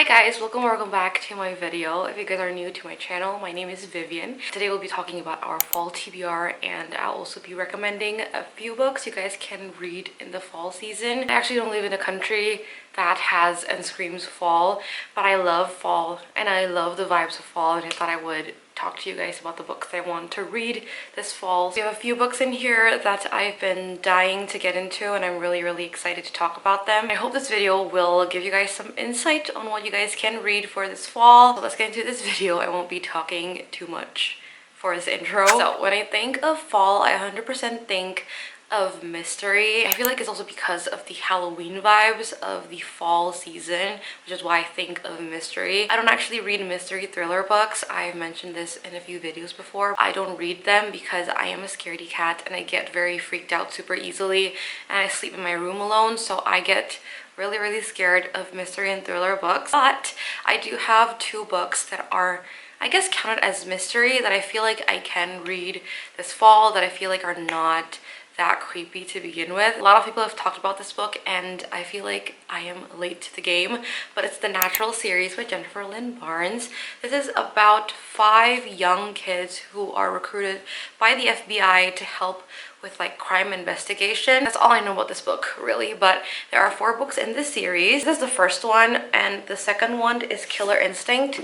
Hi guys, welcome back to my video. If you guys are new to my channel, my name is Vivian. Today we'll be talking about our fall TBR, and I'll also be recommending a few books you guys can read in the fall season. I actually don't live in a country that has and screams fall, but I love fall and I love the vibes of fall, and I thought I would talk to you guys about the books I want to read this fall. So we have a few books in here that I've been dying to get into, and I'm really excited to talk about them. I hope this video will give you guys some insight on what you guys can read for this fall. So let's get into this video. I won't be talking too much for this intro. So when I think of fall, I 100% think of mystery. I feel like it's also because of the Halloween vibes of the fall season, which is why I think of mystery. I don't actually read mystery thriller books. I've mentioned this in a few videos before. I don't read them because I am a scaredy cat and I get very freaked out super easily, and I sleep in my room alone, so I get really scared of mystery and thriller books. But I do have two books that are, I guess, counted as mystery that I feel like I can read this fall, that I feel like are not that creepy to begin with. A lot of people have talked about this book and I feel like I am late to the game, but it's The Natural series by Jennifer Lynn Barnes. This is about 5 young kids who are recruited by the FBI to help with like crime investigation. That's all I know about this book really, but there are 4 books in this series. This is the first one, and the second one is Killer Instinct,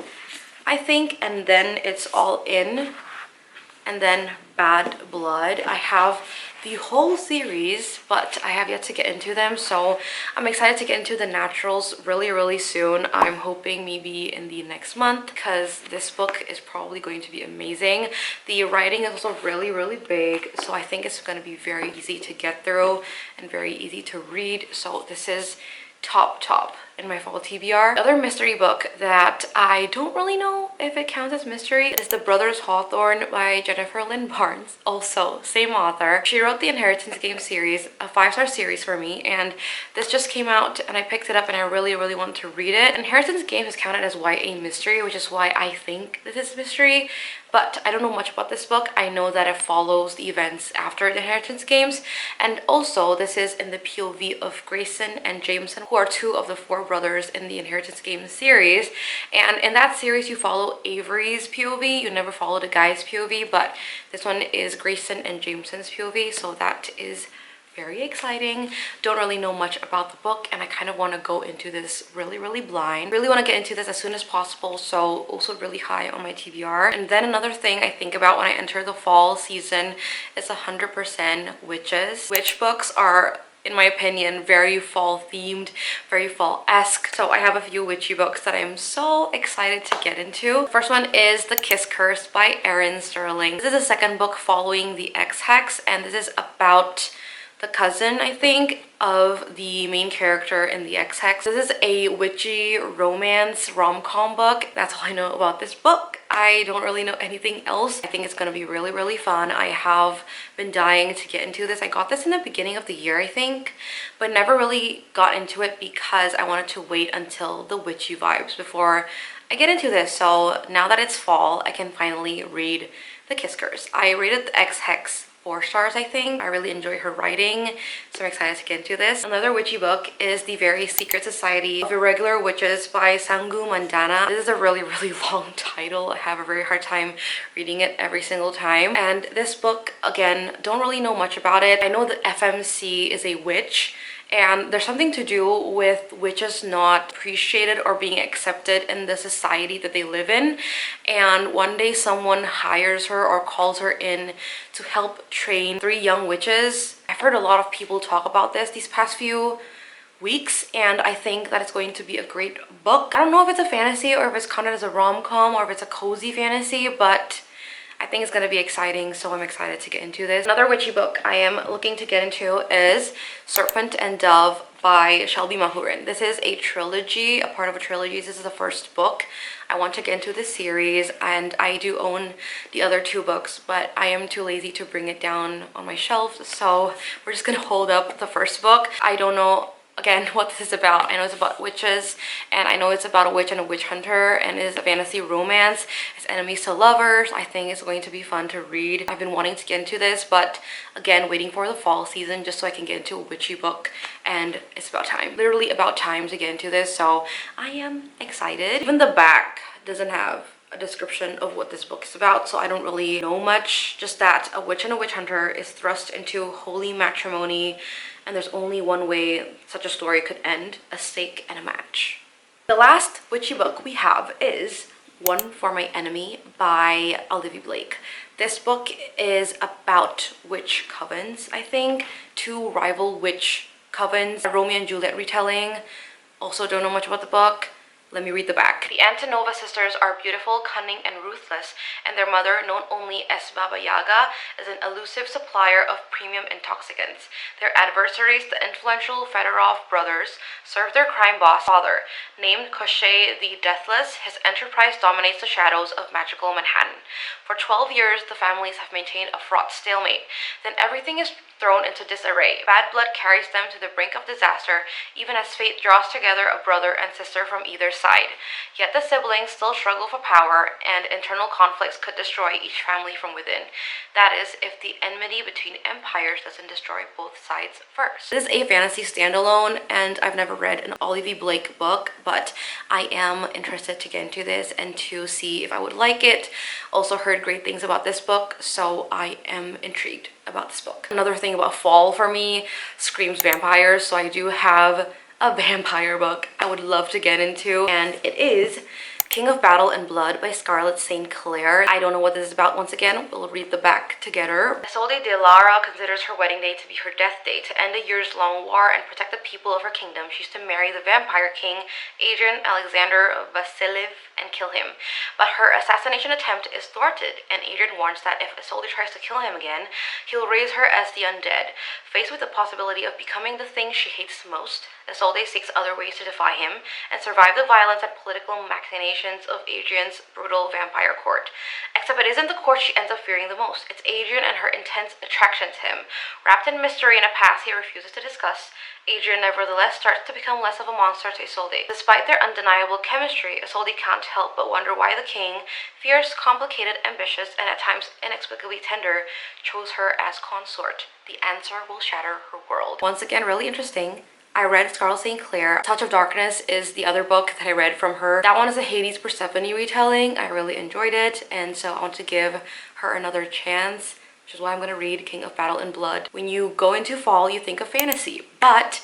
I think, and then it's All In, and then Bad Blood. I have the whole series, but I have yet to get into them, so I'm excited to get into The Naturals really soon. I'm hoping maybe in the next month, because this book is probably going to be amazing. The writing is also really big, so I think it's going to be very easy to get through and very easy to read. So this is top in my fall TBR. The other mystery book that I don't really know if it counts as mystery is The Brothers Hawthorne by Jennifer Lynn Barnes, also same author. She wrote the Inheritance Game series, a 5-star series for me, and this just came out and I picked it up and I really want to read it. Inheritance Game is counted as YA mystery, which is why I think this is mystery, but I don't know much about this book. I know that it follows the events after the Inheritance Games, and also this is in the POV of Grayson and Jameson, who are 2 of the 4 brothers in the Inheritance Games series. And in that series you follow Avery's POV, you never follow the guy's POV, but this one is Grayson and Jameson's POV, so that is very exciting. Don't really know much about the book, and I kind of want to go into this really blind. Really want to get into this as soon as possible, so also really high on my TBR. And then another thing I think about when I enter the fall season is 100% witches. Witch books are, in my opinion, very fall themed, very fall-esque. So I have a few witchy books that I'm so excited to get into. First one is The Kiss Curse by Erin Sterling. This is the second book following The Ex-Hex, and this is about the cousin, I think, of the main character in The Ex-Hex. This is a witchy romance rom-com book. That's all I know about this book. I don't really know anything else. I think it's gonna be really fun. I have been dying to get into this. I got this in the beginning of the year, I think, but never really got into it because I wanted to wait until the witchy vibes before I get into this. So now that it's fall, I can finally read The Kiss Curse. I rated The Ex-Hex 4 stars, I think. I really enjoy her writing, so I'm excited to get into this. Another witchy book is The Very Secret Society of Irregular Witches by Sangu Mandana. This is a really long title. I have a very hard time reading it every single time. And this book, again, don't really know much about it. I know that FMC is a witch, and there's something to do with witches not appreciated or being accepted in the society that they live in. And one day someone hires her or calls her in to help train 3 young witches. I've heard a lot of people talk about this these past few weeks, and I think that it's going to be a great book. I don't know if it's a fantasy or if it's counted as a rom-com or if it's a cozy fantasy, but I think it's going to be exciting, so I'm excited to get into this. Another witchy book I am looking to get into is Serpent and Dove by Shelby Mahurin. This is a trilogy, a part of a trilogy. This is the first book. I want to get into this series, and I do own the other 2 books, but I am too lazy to bring it down on my shelf, so we're just going to hold up the first book. I don't know again what this is about. I know it's about witches, and I know it's about a witch and a witch hunter, and it is a fantasy romance. It's enemies to lovers. I think it's going to be fun to read. I've been wanting to get into this, but again, waiting for the fall season just so I can get into a witchy book, and it's about time. Literally about time to get into this, so I am excited. Even the back doesn't have a description of what this book is about, so I don't really know much. Just that a witch and a witch hunter is thrust into holy matrimony, and there's only one way such a story could end: a stake and a match. The last witchy book we have is One for My Enemy by Olivia Blake. This book is about witch covens, I think. Two rival witch covens, a Romeo and Juliet retelling. Also don't know much about the book. Let me read the back. The Antonova sisters are beautiful, cunning, and ruthless, and their mother, known only as Baba Yaga, is an elusive supplier of premium intoxicants. Their adversaries, the influential Fedorov brothers, serve their crime boss father. Named Koshchei the Deathless, his enterprise dominates the shadows of magical Manhattan. For 12 years, the families have maintained a fraught stalemate. Then everything is thrown into disarray. Bad blood carries them to the brink of disaster, even as fate draws together a brother and sister from either side. Yet the siblings still struggle for power, and internal conflicts could destroy each family from within. That is, if the enmity between empires doesn't destroy both sides first. This is a fantasy standalone, and I've never read an Olivia Blake book, but I am interested to get into this and to see if I would like it. Also heard great things about this book, so I am intrigued about this book. Another thing about fall for me screams vampires, so I do have a vampire book I would love to get into, and it is King of Battle and Blood by Scarlett St. Clair. I don't know what this is about. Once again, we'll read the back together. Isolde de Lara considers her wedding day to be her death day. To end a years-long war and protect the people of her kingdom, she's to marry the vampire king, Adrian Alexander Vasiliev, and kill him. But her assassination attempt is thwarted, and Adrian warns that if Isolde tries to kill him again, he'll raise her as the undead. Faced with the possibility of becoming the thing she hates most, Isolde seeks other ways to defy him and survive the violence and political machinations of Adrian's brutal vampire court. Except it isn't the court she ends up fearing the most. It's Adrian and her intense attraction to him. Wrapped in mystery and a past he refuses to discuss, Adrian nevertheless starts to become less of a monster to Isolde. Despite their undeniable chemistry, Isolde can't help but wonder why the king, fierce, complicated, ambitious, and at times inexplicably tender, chose her as consort. The answer will shatter her world. Once again, really interesting. I read Scarlett St. Clair. Touch of Darkness is the other book that I read from her. That one is a Hades Persephone retelling. I really enjoyed it, and so I want to give her another chance, which is why I'm going to read King of Battle and Blood. When you go into fall, you think of fantasy, but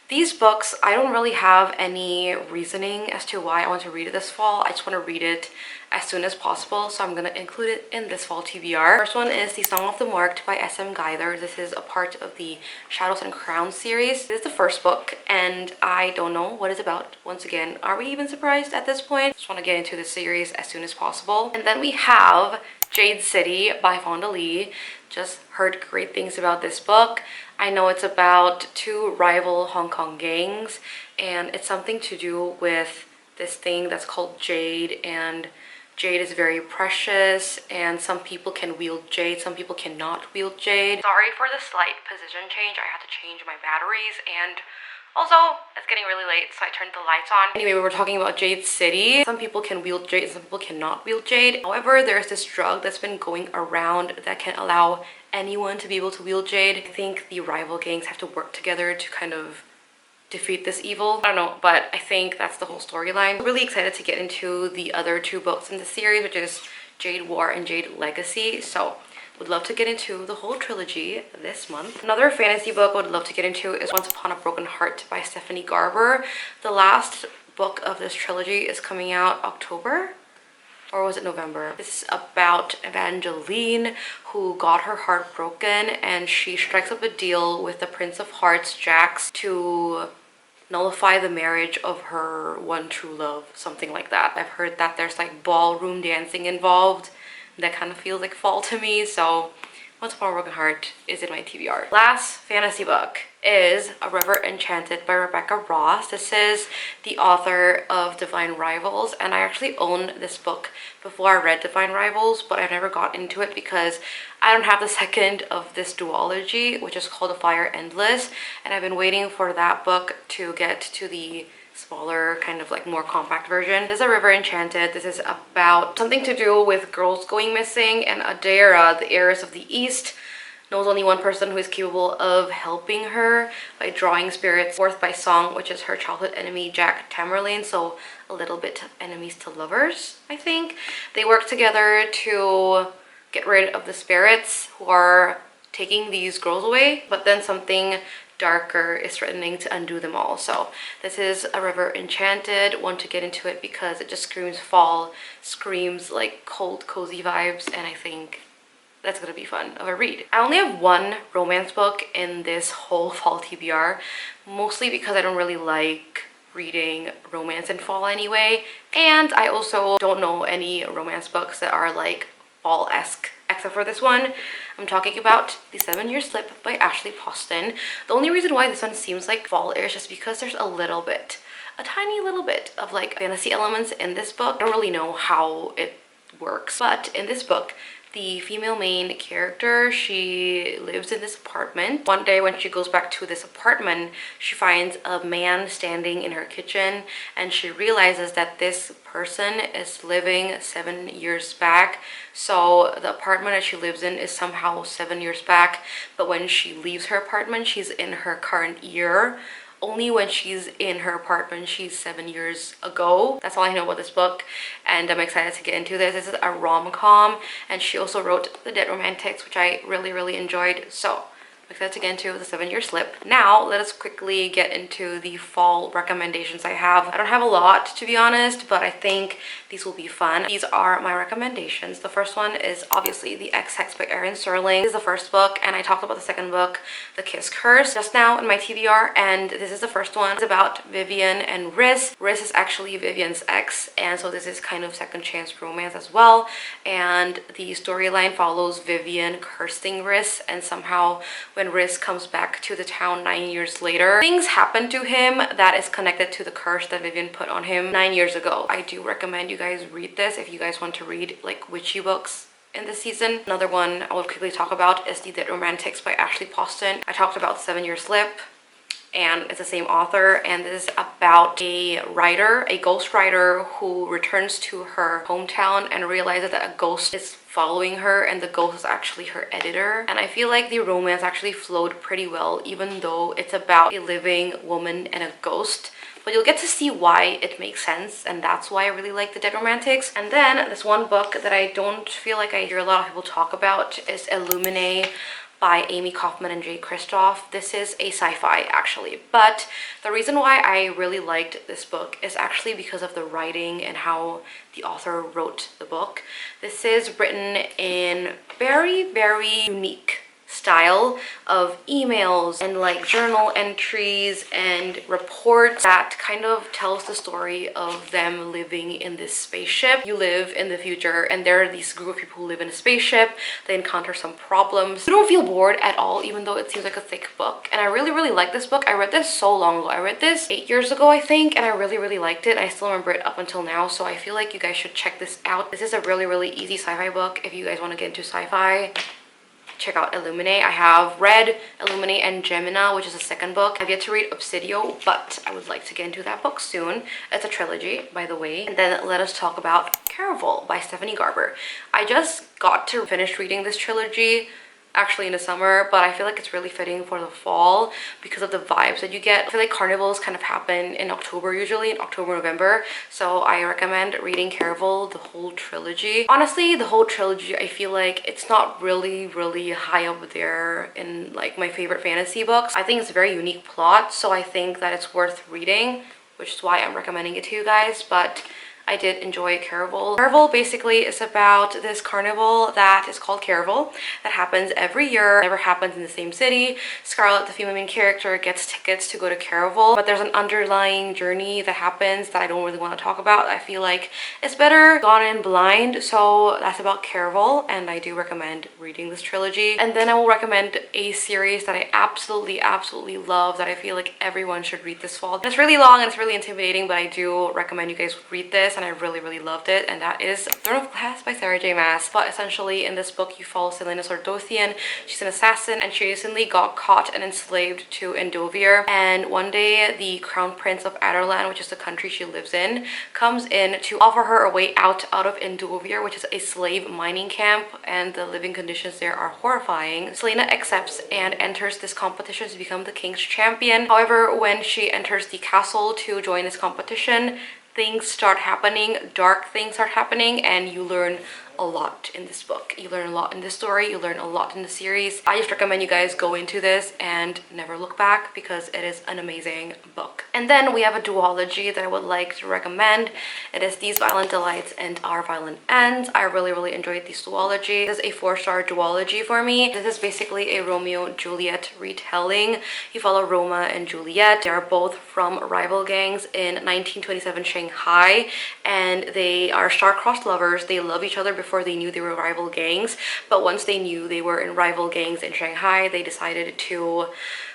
these books, I don't really have any reasoning as to why I want to read it this fall. I just want to read it as soon as possible, so I'm going to include it in this fall TBR. First one is The Song of the Marked by S.M. Geither. This is a part of the Shadows and Crowns series. This is the first book, and I don't know what it's about. Once again, are we even surprised at this point? Just want to get into the series as soon as possible. And then we have Jade City by Fonda Lee. Just heard great things about this book. I know it's about two rival Hong Kong gangs, and it's something to do with this thing that's called jade, and jade is very precious, and some people can wield jade, some people cannot wield jade. Sorry for the slight position change. I had to change my batteries, and also it's getting really late, so I turned the lights on. Anyway, we were talking about Jade City. Some people can wield jade, some people cannot wield jade. However, there's this drug that's been going around that can allow anyone to be able to wield jade. I think the rival gangs have to work together to kind of defeat this evil. I don't know, but I think that's the whole storyline. I'm really excited to get into the other two books in the series, which is Jade War and Jade Legacy. So would love to get into the whole trilogy this month. Another fantasy book I would love to get into is Once Upon a Broken Heart by Stephanie Garber. The last book of this trilogy is coming out October, or was it November? This is about Evangeline, who got her heart broken, and she strikes up a deal with the Prince of Hearts, Jax, to nullify the marriage of her one true love, something like that. I've heard that there's like ballroom dancing involved. That kind of feels like fall to me, so Once Upon a Broken Heart is in my TBR. Last fantasy book is A River Enchanted by Rebecca Ross. This is the author of Divine Rivals, and I actually owned this book before I read Divine Rivals, but I never got into it because I don't have the second of this duology, which is called The Fire Endless, and I've been waiting for that book to get to the smaller, kind of like more compact version. This is A River Enchanted. This is about something to do with girls going missing, and Adara, the heiress of the East, knows only one person who is capable of helping her by drawing spirits forth by song, which is her childhood enemy Jack Tamerlane. So a little bit of enemies to lovers, I think. They work together to get rid of the spirits who are taking these girls away, but then something darker is threatening to undo them all. So this is A River Enchanted. Want to get into it because it just screams fall, screams like cold cozy vibes, and I think that's gonna be fun of a read. I only have one romance book in this whole fall TBR, mostly because I don't really like reading romance in fall anyway, and I also don't know any romance books that are like fall-esque except for this one. I'm talking about The 7-Year Slip by Ashley Poston. The only reason why this one seems like fall is just because there's a tiny little bit of like fantasy elements in this book. I don't really know how it works, but in this book, the female main character, she lives in this apartment. One day when she goes back to this apartment, she finds a man standing in her kitchen, and she realizes that this person is living 7 years back. So the apartment that she lives in is somehow 7 years back, but when she leaves her apartment, she's in her current year. Only when she's in her apartment, she's 7 years ago. That's all I know about this book, and I'm excited to get into this. This is a rom-com, and she also wrote The Dead Romantics, which I really enjoyed. So I'm excited to get into The 7-Year Slip. Now, let us quickly get into the fall recommendations I have. I don't have a lot, to be honest, but I think these will be fun. These are my recommendations. The first one is obviously The Ex-Hex by Erin Sterling. This is the first book, and I talked about the second book, The Kiss Curse, just now in my TBR, and this is the first one. It's about Vivian and Riz. Riz is actually Vivian's ex, and so this is kind of second chance romance as well, and the storyline follows Vivian cursing Riz, and somehow when Riz comes back to the town 9 years later, things happen to him that is connected to the curse that Vivian put on him 9 years ago. I do recommend you guys read this if you guys want to read like witchy books in this season. Another one I will quickly talk about is The Dead Romantics by Ashley Poston. I talked about 7-Year Slip, and it's the same author, and this is about a writer, a ghost writer who returns to her hometown and realizes that a ghost is following her, and the ghost is actually her editor. And I feel like the romance actually flowed pretty well, even though it's about a living woman and a ghost. But you'll get to see why it makes sense, and that's why I really like The Dead Romantics. And then this one book that I don't feel like I hear a lot of people talk about is Illuminae by Amy Kaufman and Jay Kristoff. This is a sci-fi actually, but the reason why I really liked this book is actually because of the writing and how the author wrote the book. This is written in very unique style of emails and like journal entries and reports that kind of tells the story of them living in this spaceship. You live in the future, and there are these group of people who live in a spaceship. They encounter some problems. You don't feel bored at all, even though it seems like a thick book. And I really like this book. I read this so long ago. I read this 8 years ago, I think, and I really liked it. I still remember it up until now, so I feel like you guys should check this out. This is a really easy sci-fi book. If you guys want to get into sci-fi, check out Illuminae. I have read Illuminae and Gemina, which is the second book. I've yet to read Obsidio, but I would like to get into that book soon. It's a trilogy, by the way. And then let us talk about Caraval by Stephanie Garber. I just got to finish reading this trilogy actually in the summer, but I feel like it's really fitting for the fall because of the vibes that you get. I feel like carnivals kind of happen in October, usually in October, November, so I recommend reading Caraval, the whole trilogy. Honestly, the whole trilogy, I feel like it's not really high up there in like my favorite fantasy books. I think it's a very unique plot, so I think that it's worth reading, which is why I'm recommending it to you guys. But I did enjoy Caraval. Caraval basically is about this carnival that is called Caraval that happens every year. It never happens in the same city. Scarlett, the female main character, gets tickets to go to Caraval, but there's an underlying journey that happens that I don't really want to talk about. I feel like it's better gone in blind. So that's about Caraval, and I do recommend reading this trilogy. And then I will recommend a series that I absolutely love that I feel like everyone should read this fall. It's really long and it's really intimidating, but I do recommend you guys read this, and I really loved it, and that is Throne of Glass by Sarah J Maas. But essentially in this book you follow Selena Sordothian. She's an assassin and she recently got caught and enslaved to Endovir, and one day the crown prince of Adarlan, which is the country she lives in, comes in to offer her a way out of Endovir, which is a slave mining camp, and the living conditions there are horrifying. Selena accepts and enters this competition to become the king's champion. However, when she enters the castle to join this competition, things start happening, dark things start happening, and you learn a lot in this book. You learn a lot in this story, you learn a lot in the series. I just recommend you guys go into this and never look back because it is an amazing book. And then we have a duology that I would like to recommend. It is These Violent Delights and Our Violent Ends. I really enjoyed this duology. This is a 4-star duology for me. This is basically a Romeo and Juliet retelling. You follow Roma and Juliet. They are both from rival gangs in 1927 Shanghai, and they are star-crossed lovers. They love each other before they knew they were rival gangs, but once they knew they were in rival gangs in Shanghai, they decided to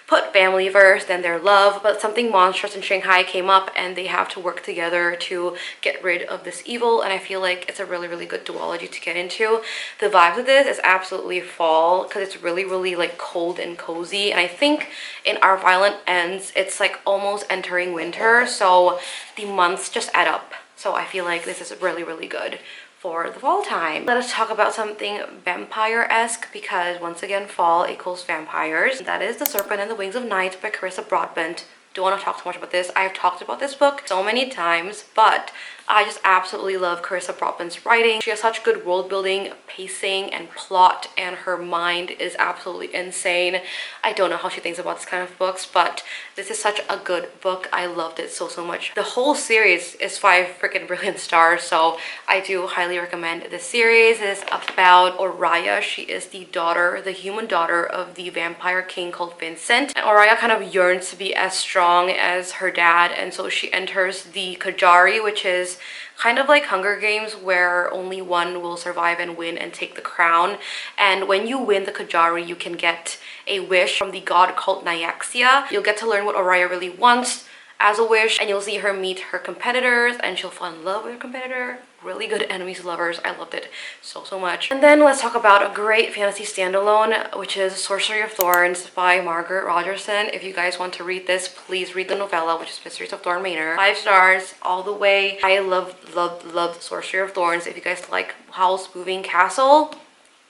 put family first, then their love. But something monstrous in Shanghai came up and they have to work together to get rid of this evil, and I feel like it's a really good duology to get into. The vibe of this is absolutely fall because it's really like cold and cozy, and I think in Our Violent Ends it's like almost entering winter, so the months just add up. So I feel like this is really good for the fall time. Let us talk about something vampire-esque, because once again fall equals vampires. That is The Serpent and the Wings of Night by Carissa Broadbent. Don't want to talk too much about this. I've talked about this book so many times, but I just absolutely love Carissa Broadbent's writing. She has such good world building, pacing, and plot, and her mind is absolutely insane. I don't know how she thinks about this kind of books, but this is such a good book. I loved it so much. The whole series is 5 freaking brilliant stars, so I do highly recommend this series. It is about Oriah. She is the daughter, the human daughter of the vampire king called Vincent, and Oriah kind of yearns to be as strong as her dad, and so she enters the Kajari, which is kind of like Hunger Games, where only one will survive and win and take the crown. And when you win the Kajari, you can get a wish from the god called Nyaxia. You'll get to learn what Oriah really wants as a wish, and you'll see her meet her competitors, and she'll fall in love with her competitor. Really good enemies to lovers. I loved it so much. And then let's talk about a great fantasy standalone, which is Sorcery of Thorns by Margaret Rogerson. If you guys want to read this, please read the novella, which is Mysteries of Thorn Manor. 5 stars all the way. I loved Sorcery of Thorns. If you guys like Howl's Moving Castle,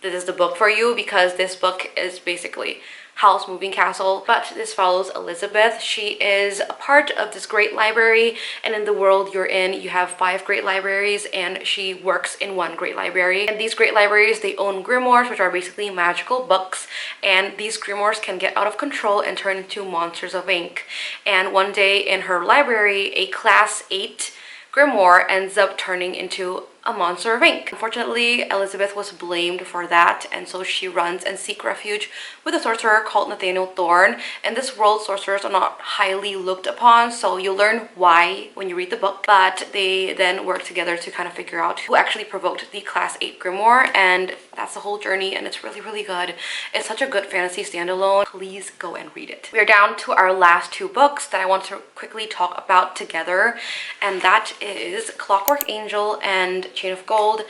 this is the book for you, because this book is basically Howl's Moving Castle, but this follows Elizabeth. She is a part of this great library, and in the world you're in, you have 5 great libraries, and she works in one great library. And these great libraries, they own grimoires, which are basically magical books, and these grimoires can get out of control and turn into monsters of ink. And one day in her library, a class 8 grimoire ends up turning into a monster of ink. Unfortunately, Elizabeth was blamed for that, and so she runs and seeks refuge with a sorcerer called Nathaniel Thorne. In this world, sorcerers are not highly looked upon, so you'll learn why when you read the book, but they then work together to kind of figure out who actually provoked the class 8 grimoire, and that's the whole journey, and it's really good. It's such a good fantasy standalone. Please go and read it. We're down to our last 2 books that I want to quickly talk about together, and that is Clockwork Angel and Chain of Gold,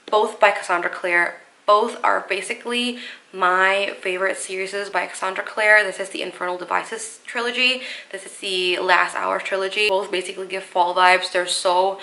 both by Cassandra Clare. Both are basically my favorite series by Cassandra Clare. This is the Infernal Devices trilogy. This is the Last Hour trilogy. Both basically give fall vibes. They're so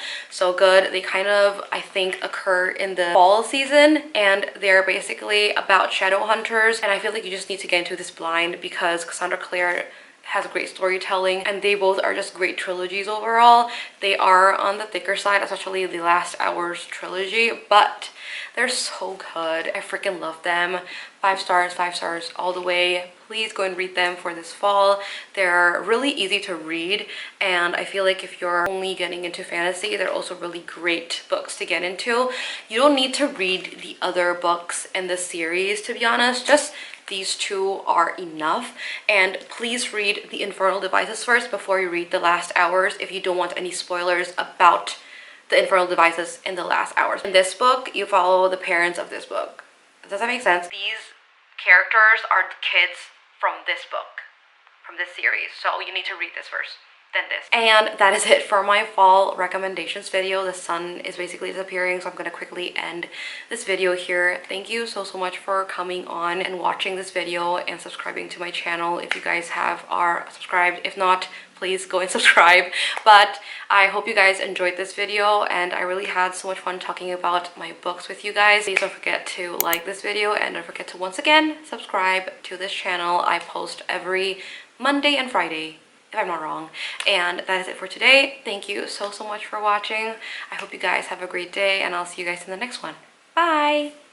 good. They kind of, I think, occur in the fall season, and they're basically about shadow hunters, and I feel like you just need to get into this blind because Cassandra Clare has great storytelling, and they both are just great trilogies overall. They are on the thicker side, especially the Last Hours trilogy, but they're so good. I freaking love them. 5 stars all the way. please go and read them for this fall. They're really easy to read, and I feel like if you're only getting into fantasy, they're also really great books to get into. You don't need to read the other books in the series, to be honest. Just these two are enough. And please read The Infernal Devices first before you read The Last Hours if you don't want any spoilers about the infernal devices in the last hours. In this book, you follow the parents of this book. Does that make sense? These characters are kids from this book, from this series. So you need to read this first, then this. And that is it for my fall recommendations video. The sun is basically disappearing, so I'm gonna quickly end this video here. Thank you so much for coming on and watching this video and subscribing to my channel. If you guys are subscribed, if not, please go and subscribe. But I hope you guys enjoyed this video, and I really had so much fun talking about my books with you guys. Please don't forget to like this video, and don't forget to once again subscribe to this channel. I post every Monday and Friday, if I'm not wrong. And that is it for today. Thank you so much for watching. I hope you guys have a great day, and I'll see you guys in the next one. Bye!